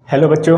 Hello बच्चों,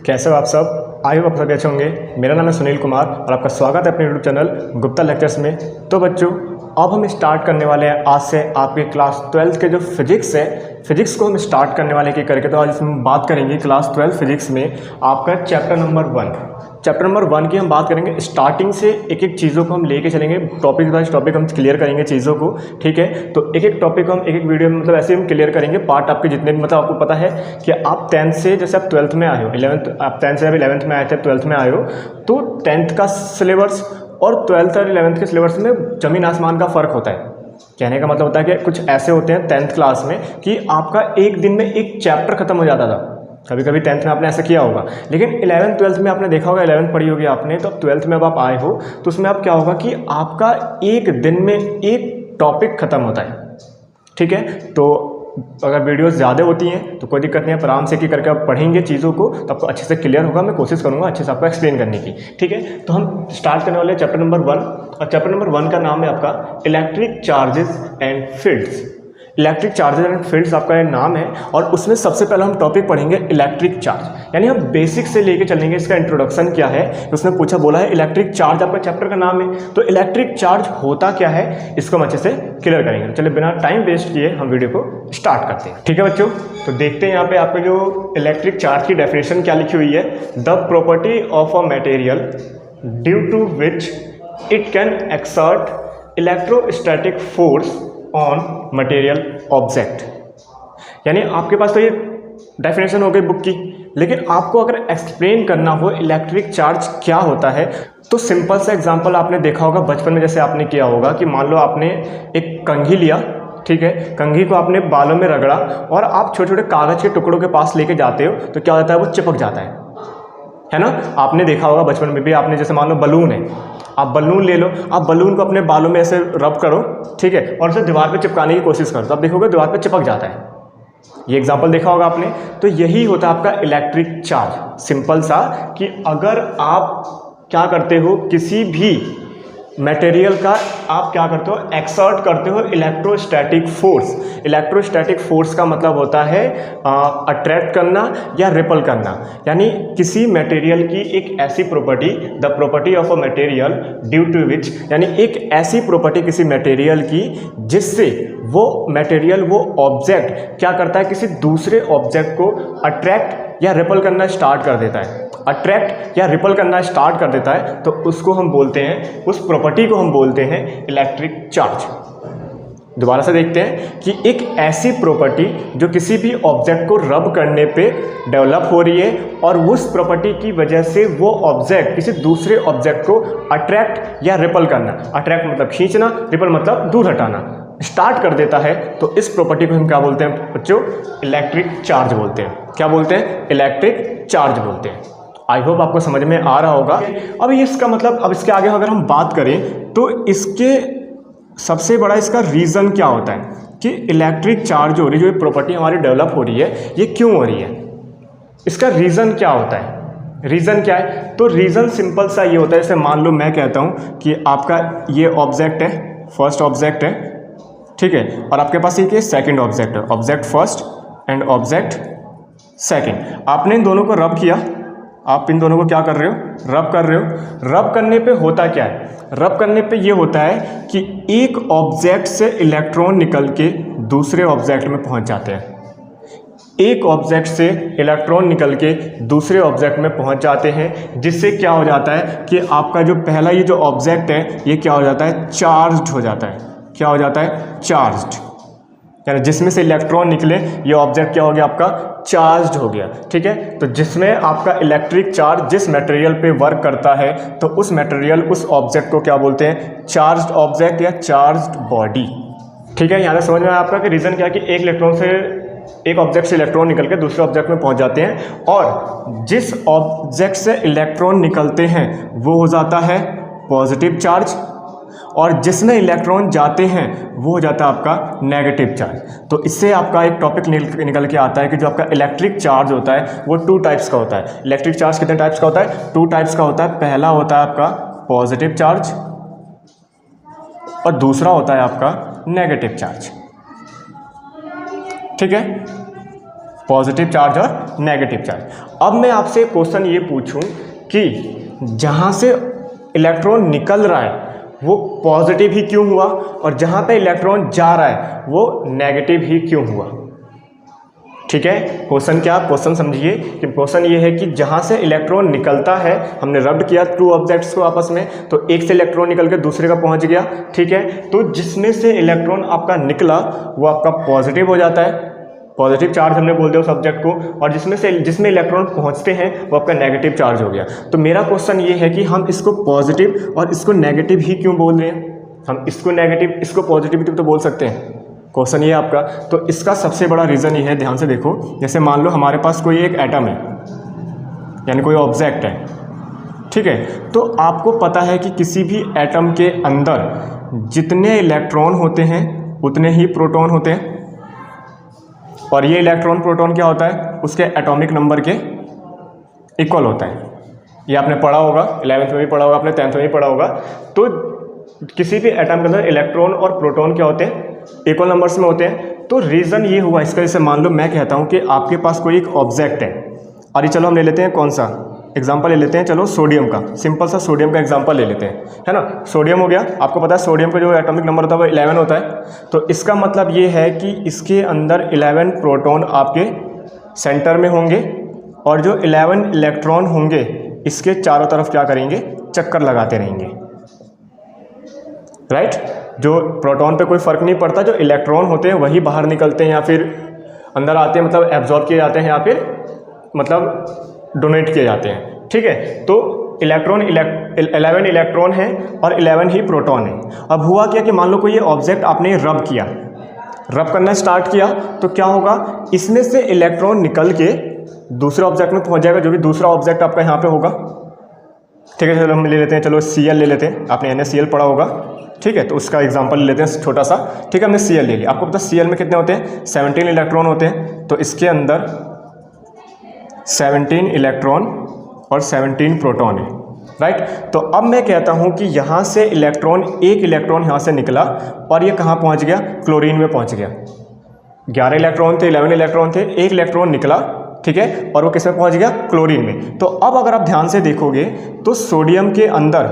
कैसे हो आप सब। आई होप आप सभी अच्छे होंगे। मेरा नाम है सुनील कुमार और आपका स्वागत है अपने यूट्यूब चैनल गुप्ता लेक्चर्स में। तो बच्चों, अब हम स्टार्ट करने वाले हैं आज से आपके क्लास 12 के जो फिजिक्स है, फिजिक्स को हम स्टार्ट करने वाले हैं करके। तो आज इसमें बात करेंगे क्लास 12 फिजिक्स में आपका चैप्टर नंबर 1 की हम बात करेंगे। स्टार्टिंग से एक एक चीज़ों को हम लेके चलेंगे, टॉपिक वाइज टॉपिक हम क्लियर करेंगे चीज़ों को, ठीक है। तो एक एक टॉपिक को हम एक एक वीडियो में मतलब ऐसे हम क्लियर करेंगे पार्ट आपके जितने भी। मतलब आपको पता है कि आप 10th से जैसे आप 12th में आए हो, 11th आप 10th से अभी 11th में आए थे, 12th में आए हो, तो 10th का सिलेबस और 12th और 11th के सिलेबस में ज़मीन आसमान का फ़र्क होता है। कहने का मतलब होता है कि कुछ ऐसे होते हैं 10th क्लास में कि आपका एक दिन में एक चैप्टर खत्म हो जाता था। कभी कभी 10th में आपने ऐसा किया होगा, लेकिन 11th 12th में आपने देखा होगा, 11th पढ़ी होगी आपने, तो अब 12th में अब आप आए हो तो उसमें अब क्या होगा कि आपका एक दिन में एक टॉपिक खत्म होता है, ठीक है। तो अगर वीडियोस ज़्यादा होती हैं तो कोई दिक्कत नहीं है, आराम से की करके आप पढ़ेंगे चीज़ों को तो आपको अच्छे से क्लियर होगा। मैं कोशिश करूँगा अच्छे से आपको एक्सप्लेन करने की, ठीक है। तो हम स्टार्ट करने वाले हैं चैप्टर नंबर 1, और चैप्टर नंबर 1 का नाम है आपका electric charges and fields. Electric charges and fields आपका एक नाम है, और उसमें सबसे पहले हम टॉपिक पढ़ेंगे इलेक्ट्रिक चार्ज। यानी हम बेसिक से लेके चलेंगे, इसका इंट्रोडक्शन क्या है। उसने पूछा, बोला है इलेक्ट्रिक चार्ज आपका चैप्टर का नाम है, तो इलेक्ट्रिक चार्ज होता क्या है इसको हम अच्छे से क्लियर करेंगे। चलिए बिना टाइम वेस्ट किए हम वीडियो को स्टार्ट करते हैं, ठीक है बच्चों। तो देखते हैं यहाँ पे आपके जो इलेक्ट्रिक चार्ज की डेफिनेशन क्या लिखी हुई है। The property of a material due to which it can exert electrostatic force on material object. यानी आपके पास तो ये डेफिनेशन हो गई बुक की, लेकिन आपको अगर एक्सप्लेन करना हो इलेक्ट्रिक चार्ज क्या होता है तो सिंपल सा एग्जांपल आपने देखा होगा बचपन में, जैसे आपने किया होगा कि मान लो आपने एक कंघी लिया, ठीक है, कंघी को आपने बालों में रगड़ा और आप छोटे छोटे कागज़ के टुकड़ों के पास लेके जाते हो तो क्या होता है, वो चिपक जाता है ना। आपने देखा होगा बचपन में भी, आपने जैसे मान लो बलून है, आप बलून ले लो, आप बलून को अपने बालों में ऐसे रब करो, ठीक है, और उसे दीवार पे चिपकाने की कोशिश करो तो आप देखोगे दीवार पे चिपक जाता है। ये एग्जांपल देखा होगा आपने। तो यही होता है आपका इलेक्ट्रिक चार्ज, सिंपल सा कि अगर आप क्या करते हो, किसी भी मटेरियल का आप क्या करते हो, एक्सर्ट करते हो इलेक्ट्रोस्टैटिक फोर्स। इलेक्ट्रोस्टैटिक फोर्स का मतलब होता है अट्रैक्ट करना या रिपल करना। यानी किसी मटेरियल की एक ऐसी property, the property of a material due to which, यानी एक ऐसी प्रॉपर्टी किसी मटेरियल की जिससे वो मटेरियल, वो ऑब्जेक्ट क्या करता है, किसी दूसरे ऑब्जेक्ट को अट्रैक्ट या रिपल करना स्टार्ट कर देता है। अट्रैक्ट या रिपल करना स्टार्ट कर देता है तो उसको हम बोलते हैं, उस प्रॉपर्टी को हम बोलते हैं इलेक्ट्रिक चार्ज। दोबारा से देखते हैं कि एक ऐसी प्रॉपर्टी जो किसी भी ऑब्जेक्ट को रब करने पे डेवलप हो रही है और उस प्रॉपर्टी की वजह से वो ऑब्जेक्ट किसी दूसरे ऑब्जेक्ट को अट्रैक्ट या रिपल करना, अट्रैक्ट मतलब खींचना, रिपल मतलब दूर हटाना, स्टार्ट कर देता है, तो इस प्रॉपर्टी को हम क्या बोलते हैं बच्चों, इलेक्ट्रिक चार्ज बोलते हैं। क्या बोलते हैं, इलेक्ट्रिक चार्ज बोलते हैं। आई होप आपको समझ में आ रहा होगा। अब इसका मतलब, अब इसके आगे अगर हम बात करें तो इसके सबसे बड़ा इसका रीज़न क्या होता है कि इलेक्ट्रिक चार्ज हो रही, जो प्रॉपर्टी हमारी डेवलप हो रही है, ये क्यों हो रही है, इसका रीज़न क्या होता है। रीज़न क्या है, तो रीज़न सिंपल सा ये होता है, जैसे मान लो मैं कहता हूँ कि आपका ये ऑब्जेक्ट है, फर्स्ट ऑब्जेक्ट है, ठीक है, और आपके पास एक सेकेंड ऑब्जेक्ट है, object first and object second. आपने इन दोनों को रब किया, आप इन दोनों को क्या कर रहे हो, रब कर रहे हो। रब करने पे होता क्या है, रब करने पे ये होता है कि एक ऑब्जेक्ट से इलेक्ट्रॉन निकल के दूसरे ऑब्जेक्ट में पहुंच जाते हैं। एक ऑब्जेक्ट से इलेक्ट्रॉन निकल के दूसरे ऑब्जेक्ट में पहुंच जाते हैं, जिससे क्या हो जाता है कि आपका जो पहला ये जो ऑब्जेक्ट है ये क्या हो जाता है, चार्ज्ड हो जाता है। क्या हो जाता है, चार्ज्ड। यानी जिसमें से इलेक्ट्रॉन निकले ये ऑब्जेक्ट क्या हो गया, आपका चार्ज्ड हो गया, ठीक है। तो जिसमें आपका इलेक्ट्रिक चार्ज जिस मटेरियल पे वर्क करता है तो उस मटेरियल, उस ऑब्जेक्ट को क्या बोलते हैं, चार्ज्ड ऑब्जेक्ट या चार्ज्ड बॉडी, ठीक है। यहाँ से समझ में आया आपका कि रीज़न क्या है कि एक इलेक्ट्रॉन से, एक ऑब्जेक्ट से इलेक्ट्रॉन निकल के दूसरे ऑब्जेक्ट में पहुंच जाते हैं, और जिस ऑब्जेक्ट से इलेक्ट्रॉन निकलते हैं वो हो जाता है पॉजिटिव चार्ज, और जिसमें इलेक्ट्रॉन जाते हैं वो हो जाता है आपका नेगेटिव चार्ज। तो इससे आपका एक टॉपिक निकल के आता है कि जो आपका इलेक्ट्रिक चार्ज होता है वो 2 टाइप्स का होता है। इलेक्ट्रिक चार्ज कितने टाइप्स का होता है, 2 टाइप्स का होता है। पहला होता है आपका पॉजिटिव चार्ज और दूसरा होता है आपका नेगेटिव चार्ज, ठीक है। पॉजिटिव चार्ज और नेगेटिव चार्ज। अब मैं आपसे क्वेश्चन ये पूछूं कि जहाँ से इलेक्ट्रॉन निकल रहा है वो पॉजिटिव ही क्यों हुआ और जहाँ पे इलेक्ट्रॉन जा रहा है वो नेगेटिव ही क्यों हुआ। ठीक है, क्वेश्चन क्या, क्वेश्चन समझिए कि क्वेश्चन ये है कि जहाँ से इलेक्ट्रॉन निकलता है, हमने रब्ड किया टू ऑब्जेक्ट्स को आपस में, तो एक से इलेक्ट्रॉन निकल के दूसरे का पहुँच गया। ठीक है, तो जिसमें से इलेक्ट्रॉन आपका निकला वो आपका पॉजिटिव हो जाता है, पॉजिटिव चार्ज हमने बोल दिया उस ऑब्जेक्ट को, और जिसमें इलेक्ट्रॉन पहुंचते हैं वो आपका नेगेटिव चार्ज हो गया। तो मेरा क्वेश्चन ये है कि हम इसको पॉजिटिव और इसको नेगेटिव ही क्यों बोल रहे हैं। हम इसको नेगेटिव इसको पॉजिटिव तो बोल सकते हैं, क्वेश्चन ये आपका। तो इसका सबसे बड़ा रीज़न ये है, ध्यान से देखो, जैसे मान लो हमारे पास कोई एक एटम है यानी कोई ऑब्जेक्ट है। ठीक है, तो आपको पता है कि किसी भी एटम के अंदर जितने इलेक्ट्रॉन होते हैं उतने ही प्रोटॉन होते हैं, और ये इलेक्ट्रॉन प्रोटॉन क्या होता है, उसके एटॉमिक नंबर के इक्वल होता है। ये आपने पढ़ा होगा, 11th में भी पढ़ा होगा, आपने 10th में भी पढ़ा होगा। तो किसी भी एटम के अंदर इलेक्ट्रॉन और प्रोटॉन क्या होते हैं, इक्वल नंबर्स में होते हैं। तो रीज़न ये हुआ इसका, जैसे मान लो मैं कहता हूँ कि आपके पास कोई एक ऑब्जेक्ट है, और ये चलो हम ले लेते हैं कौन सा एग्जाम्पल ले लेते हैं, चलो सोडियम का, सिंपल सा सोडियम का एग्जाम्पल ले लेते हैं, है ना। सोडियम हो गया, आपको पता है सोडियम का जो एटॉमिक नंबर होता है वो 11 होता है। तो इसका मतलब ये है कि इसके अंदर 11 प्रोटॉन आपके सेंटर में होंगे, और जो 11 इलेक्ट्रॉन होंगे इसके चारों तरफ क्या करेंगे, चक्कर लगाते रहेंगे। राइट, जो प्रोटॉन पे कोई फ़र्क नहीं पड़ता, जो इलेक्ट्रॉन होते हैं वही बाहर निकलते हैं या फिर अंदर आते हैं, मतलब एब्जॉर्ब किए जाते हैं या फिर मतलब डोनेट किए जाते हैं। ठीक है, तो 11 इलेक्ट्रॉन है और 11 ही प्रोटॉन है। अब हुआ क्या कि मान लो कोई ये ऑब्जेक्ट आपने रब किया, रब करना स्टार्ट किया, तो क्या होगा, इसमें से इलेक्ट्रॉन निकल के दूसरे ऑब्जेक्ट में पहुंच जाएगा, जो भी दूसरा ऑब्जेक्ट आपका यहाँ पे होगा। ठीक है, चलो हम ले लेते हैं, चलो Cl ले लेते हैं, आपने NaCl पढ़ा होगा। ठीक है, तो उसका एग्जांपल ले लेते हैं छोटा सा। ठीक है, हमने Cl ले लिया, आपको पता है Cl में कितने होते हैं, 17 इलेक्ट्रॉन होते हैं। तो इसके अंदर 17 इलेक्ट्रॉन और 17 प्रोटॉन है। राइट, तो अब मैं कहता हूँ कि यहाँ से एक इलेक्ट्रॉन यहाँ से निकला और ये कहाँ पहुँच गया, क्लोरीन में पहुँच गया। 11 इलेक्ट्रॉन थे, 11 इलेक्ट्रॉन थे, एक इलेक्ट्रॉन निकला, ठीक है, और वो किस में पहुँच गया, क्लोरीन में। तो अब अगर आप ध्यान से देखोगे तो सोडियम के अंदर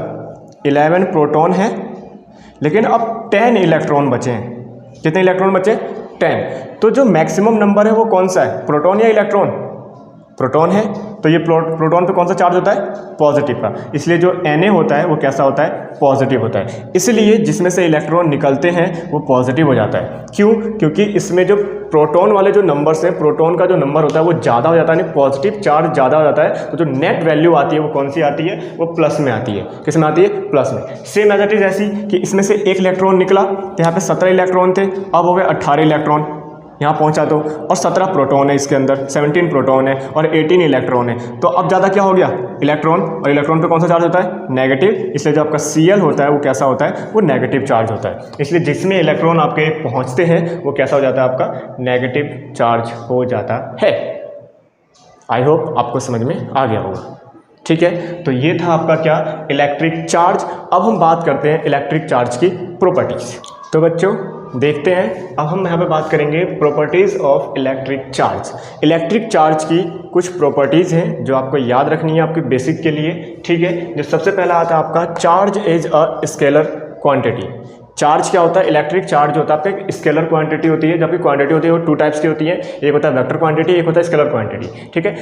11 प्रोटॉन है, लेकिन अब 10 इलेक्ट्रॉन बचे हैं। कितने इलेक्ट्रॉन बचे, 10। तो जो मैक्सिमम नंबर है वो कौन सा है, प्रोटॉन या इलेक्ट्रॉन, प्रोटॉन है। तो ये प्रोटॉन पे कौन सा चार्ज होता है, पॉजिटिव का, इसलिए जो Na होता है वो कैसा होता है, पॉजिटिव होता है। इसलिए जिसमें से इलेक्ट्रॉन निकलते हैं वो पॉजिटिव हो जाता है। क्यों, क्योंकि इसमें जो प्रोटॉन वाले जो नंबर्स हैं, प्रोटॉन का जो नंबर होता है वो ज़्यादा हो जाता है, यानी पॉजिटिव चार्ज ज़्यादा हो जाता है। तो जो नेट वैल्यू आती है वो कौन सी आती है, वो प्लस में आती है। किस में आती है, प्लस में। सेम एज इट इज ऐसी कि इसमें से एक इलेक्ट्रॉन निकला, तो यहाँ पे 17 इलेक्ट्रॉन थे, अब हो गए 18 इलेक्ट्रॉन, यहाँ पहुँचा दो, और 17 प्रोटॉन है इसके अंदर, 17 प्रोटॉन है और 18 इलेक्ट्रॉन है। तो अब ज़्यादा क्या हो गया, इलेक्ट्रॉन, और इलेक्ट्रॉन पे कौन सा चार्ज होता है, नेगेटिव। इसलिए जो आपका Cl होता है वो कैसा होता है, वो नेगेटिव चार्ज होता है। इसलिए जिसमें इलेक्ट्रॉन आपके पहुँचते हैं वो कैसा हो जाता है, आपका नेगेटिव चार्ज हो जाता है। आई होप आपको समझ में आ गया होगा। ठीक है, तो ये था आपका क्या, इलेक्ट्रिक चार्ज। अब हम बात करते हैं इलेक्ट्रिक चार्ज की प्रॉपर्टीज। तो बच्चों देखते हैं, अब हम यहाँ पे बात करेंगे properties of electric charge. Electric charge की कुछ प्रॉपर्टीज़ हैं जो आपको याद रखनी है आपके बेसिक के लिए। ठीक है, जो सबसे पहला आता है आपका, charge is a scalar quantity. Charge क्या होता है, इलेक्ट्रिक चार्ज होता है आपका एक स्केलर क्वांटिटी होती है। जबकि क्वांटिटी होती है वो 2 टाइप्स की होती है, एक होता है वेक्टर क्वांटिटी, एक होता है स्केलर क्वांटिटी। ठीक है,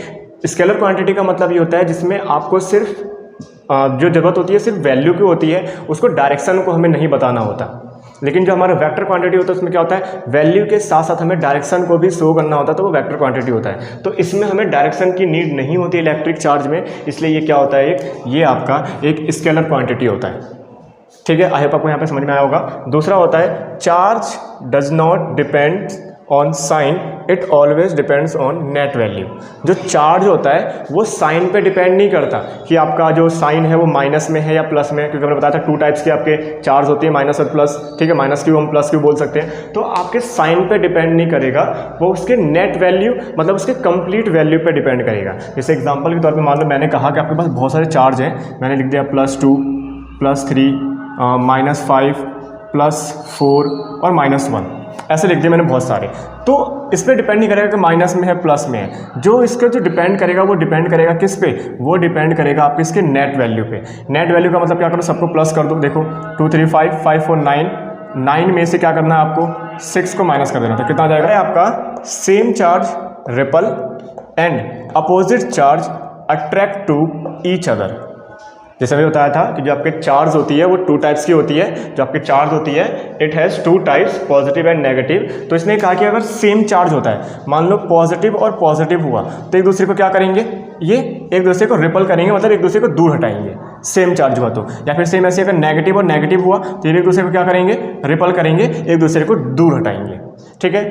स्केलर क्वांटिटी का मतलब ये होता है जिसमें आपको सिर्फ जो ज़रूरत होती है सिर्फ वैल्यू की होती है, उसको डायरेक्शन को हमें नहीं बताना होता। लेकिन जो हमारा वेक्टर क्वांटिटी होता है उसमें क्या होता है, वैल्यू के साथ साथ हमें डायरेक्शन को भी शो करना होता है, तो वो वेक्टर क्वांटिटी होता है। तो इसमें हमें डायरेक्शन की नीड नहीं होती इलेक्ट्रिक चार्ज में, इसलिए ये क्या होता है, ये आपका एक स्केलर क्वांटिटी होता है। ठीक है, आई होप आपको यहाँ पे समझ में आया होगा। दूसरा होता है, charge does not depend on sign, it always depends on net value. जो चार्ज होता है वो साइन पे डिपेंड नहीं करता कि आपका जो साइन है वो माइनस में है या प्लस में है, क्योंकि हमने बताया था 2 टाइप्स के आपके चार्ज होती है, माइनस और प्लस। ठीक है, माइनस क्यू हम प्लस क्यू बोल सकते हैं। तो आपके साइन पे डिपेंड नहीं करेगा, वो उसके नेट वैल्यू मतलब उसके कंप्लीट वैल्यू पे डिपेंड करेगा। जैसे एग्जाम्पल के तौर पर मान लो मैंने कहा कि आपके पास बहुत सारे चार्ज हैं, मैंने लिख दिया +2, +3, -5, +4 और -1। ऐसे लिख दिए मैंने बहुत सारे। तो इस पर डिपेंड नहीं करेगा कि माइनस में है प्लस में है, जो इसका जो डिपेंड करेगा वो डिपेंड करेगा किस पे, वो डिपेंड करेगा आपके इसके नेट वैल्यू पे। नेट वैल्यू का मतलब क्या करो, सबको प्लस कर दो। देखो 2 3 5 5 4 9, 9 में से क्या करना है आपको 6 को माइनस कर देना, तो कितना आ जाएगा आपका same charge repel and opposite charge attract to each other. जैसे मैंने बताया था कि जो आपके चार्ज होती है वो 2 टाइप्स की होती है। जो आपकी चार्ज होती है it has 2 types, positive and negative. तो इसने कहा कि अगर सेम चार्ज होता है, मान लो पॉजिटिव और पॉजिटिव हुआ, तो एक दूसरे को क्या करेंगे, ये एक दूसरे को रिपल करेंगे, मतलब एक दूसरे को दूर हटाएंगे, सेम चार्ज हुआ तो। या फिर सेम ऐसे अगर नेगेटिव और नेगेटिव हुआ तो ये एक दूसरे को क्या करेंगे, रिपल करेंगे, एक दूसरे को दूर हटाएंगे, ठीक है।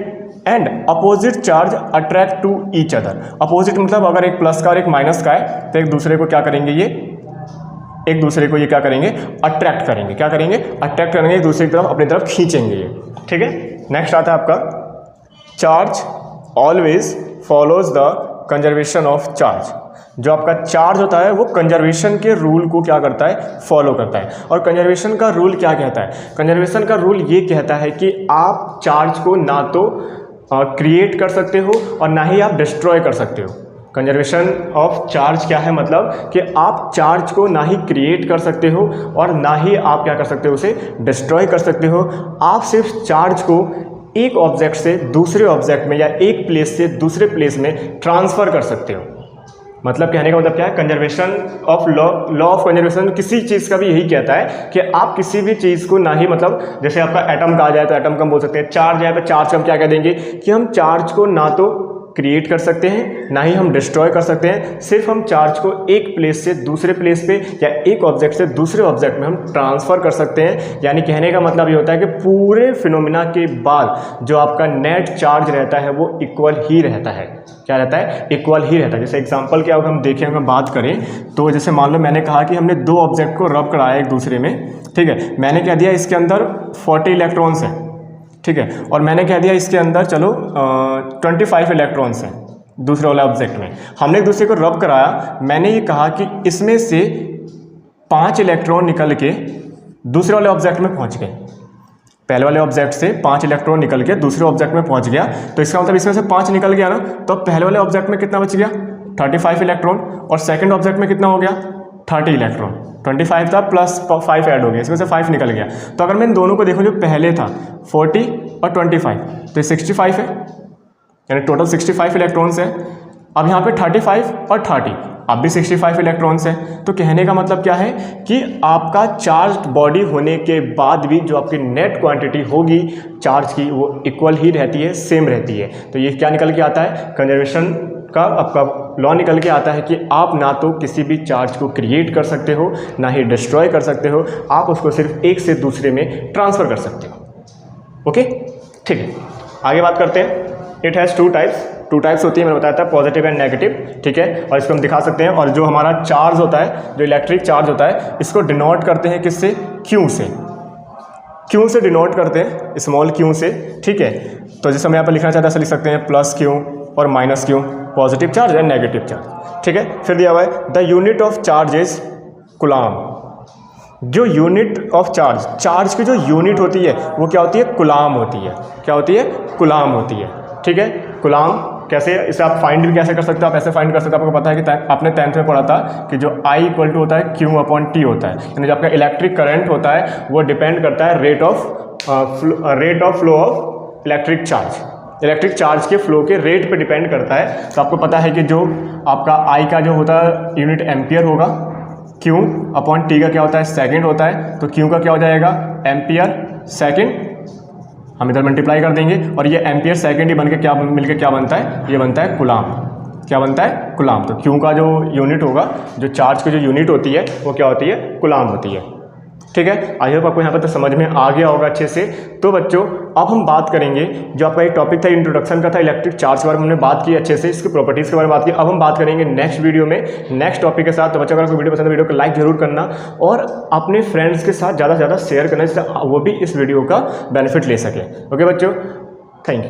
And opposite charge attract to each other. Opposite मतलब अगर एक प्लस का और एक माइनस का है तो एक दूसरे को क्या करेंगे, ये एक दूसरे को ये क्या करेंगे, अट्रैक्ट करेंगे। क्या करेंगे, अट्रैक्ट करेंगे, एक दूसरे की तरफ अपनी तरफ खींचेंगे ये, ठीक है। नेक्स्ट आता है आपका charge always follows the conservation of charge. जो आपका चार्ज होता है वो कंजर्वेशन के रूल को क्या करता है, फॉलो करता है। और कंजर्वेशन का रूल क्या कहता है, कंजर्वेशन का रूल ये कहता है कि आप चार्ज को ना तो क्रिएट कर सकते हो और ना ही आप डिस्ट्रॉय कर सकते हो। कंजर्वेशन ऑफ चार्ज क्या है, मतलब कि आप चार्ज को ना ही क्रिएट कर सकते हो और ना ही आप क्या कर सकते हो, उसे डिस्ट्रॉय कर सकते हो। आप सिर्फ चार्ज को एक ऑब्जेक्ट से दूसरे ऑब्जेक्ट में या एक प्लेस से दूसरे प्लेस में ट्रांसफ़र कर सकते हो। मतलब कहने का मतलब क्या है, conservation of law of conservation किसी चीज़ का भी यही कहता है कि आप किसी भी चीज़ को ना ही, मतलब जैसे आपका एटम का आ जाए तो एटम का हम बोल सकते हैं, चार्ज है तो चार्ज का हम क्या कह देंगे कि हम चार्ज को ना तो क्रिएट कर सकते हैं ना ही हम डिस्ट्रॉय कर सकते हैं, सिर्फ हम चार्ज को एक प्लेस से दूसरे प्लेस पे या एक ऑब्जेक्ट से दूसरे ऑब्जेक्ट में हम ट्रांसफ़र कर सकते हैं। यानी कहने का मतलब ये होता है कि पूरे फिनोमिना के बाद जो आपका नेट चार्ज रहता है वो इक्वल ही रहता है। क्या रहता है, इक्वल ही रहता है। जैसे एग्जांपल क्या होगा हम देखें, अगर हम बात करें तो जैसे मान लो मैंने कहा कि हमने 2 ऑब्जेक्ट को रब कराया एक दूसरे में, ठीक है। मैंने कह दिया इसके अंदर 40 इलेक्ट्रॉन्स हैं, ठीक है, और मैंने कह दिया इसके अंदर चलो 25 इलेक्ट्रॉन्स हैं दूसरे वाले ऑब्जेक्ट में। हमने एक दूसरे को रब कराया, मैंने ये कहा कि इसमें से 5 इलेक्ट्रॉन निकल के दूसरे वाले ऑब्जेक्ट में पहुंच गए। पहले वाले ऑब्जेक्ट से 5 इलेक्ट्रॉन निकल के दूसरे ऑब्जेक्ट में पहुंच गया, तो इसका मतलब इसमें से 5 निकल गया ना, तो पहले वाले ऑब्जेक्ट में कितना बच गया, 35 इलेक्ट्रॉन, और सेकंड ऑब्जेक्ट में कितना हो गया, 30 इलेक्ट्रॉन। 25 था प्लस 5 ऐड हो गया, इसमें से 5 निकल गया। तो अगर मैं इन दोनों को देखूँ, जो पहले था 40 और 25, तो ये 65 है, यानी टोटल 65 इलेक्ट्रॉन्स है। अब यहाँ पे 35 और 30, अब भी 65 इलेक्ट्रॉन्स हैं। तो कहने का मतलब क्या है कि आपका चार्ज बॉडी होने के बाद भी जो आपकी नेट क्वांटिटी होगी चार्ज की वो इक्वल ही रहती है, सेम रहती है। तो ये क्या निकल के आता है, कंजर्वेशन का आपका लॉ निकल के आता है कि आप ना तो किसी भी चार्ज को क्रिएट कर सकते हो ना ही डिस्ट्रॉय कर सकते हो, आप उसको सिर्फ एक से दूसरे में ट्रांसफ़र कर सकते हो। ओके, ठीक है, आगे बात करते हैं। इट हैज़ 2 टाइप्स होती है, मैंने बताया था, पॉजिटिव एंड नेगेटिव, ठीक है। और इसको हम दिखा सकते हैं। और जो हमारा चार्ज होता है, जो इलेक्ट्रिक चार्ज होता है, इसको डिनोट करते हैं किससे, क्यू से। क्यू से डिनोट करते हैं, स्मॉल क्यू से, ठीक है। तो जैसे मैं यहाँ पर लिखना चाहता है ऐसे लिख सकते हैं, प्लस क्यू और minus Q, positive charge and negative charge, ठीक है। फिर दिया हुआ है the unit of charge is कुलाम। जो यूनिट ऑफ चार्ज, चार्ज की जो यूनिट होती है वो क्या होती है, कुलाम होती है। क्या होती है, कुलाम होती है, ठीक है। कुलाम कैसे, इसे आप फाइंड भी कैसे कर सकते हो, आप ऐसे फाइंड कर सकते हो। आपको पता है कि आपने 10th में पढ़ा था कि जो I = होता है Q/T होता है, यानी जो आपका इलेक्ट्रिक करंट होता है वो डिपेंड करता है rate of flow of electric charge. Electric charge के फ्लो के रेट पे डिपेंड करता है। तो आपको पता है कि जो आपका I का जो होता है यूनिट एम्पियर होगा, Q/T का क्या होता है, सेकेंड होता है। तो Q का क्या हो जाएगा, एम्पियर सेकेंड, हम इधर मल्टीप्लाई कर देंगे और ये एम्पियर सेकेंड ही बन के क्या मिलके क्या बनता है, ये बनता है कुलाम। क्या बनता है, कुलाम। तो क्यू का जो यूनिट होगा, जो चार्ज की जो यूनिट होती है वो क्या होती है, कुलाम होती है, ठीक है। आई होप आपको यहाँ पर तो समझ में आ गया होगा अच्छे से। तो बच्चों अब हम बात करेंगे, जो आपका एक टॉपिक था इंट्रोडक्शन का था, इलेक्ट्रिक चार्ज के बारे में हमने बात की अच्छे से, इसकी प्रॉपर्टीज़ के बारे में बात की। अब हम बात करेंगे नेक्स्ट वीडियो में नेक्स्ट टॉपिक के साथ। तो बच्चों अगर आपको वीडियो पसंद है, वीडियो को लाइक जरूर करना और अपने फ्रेंड्स के साथ ज़्यादा से ज़्यादा शेयर करना, जिससे वो भी इस वीडियो का बेनिफिट ले सके। ओके बच्चों, थैंक यू।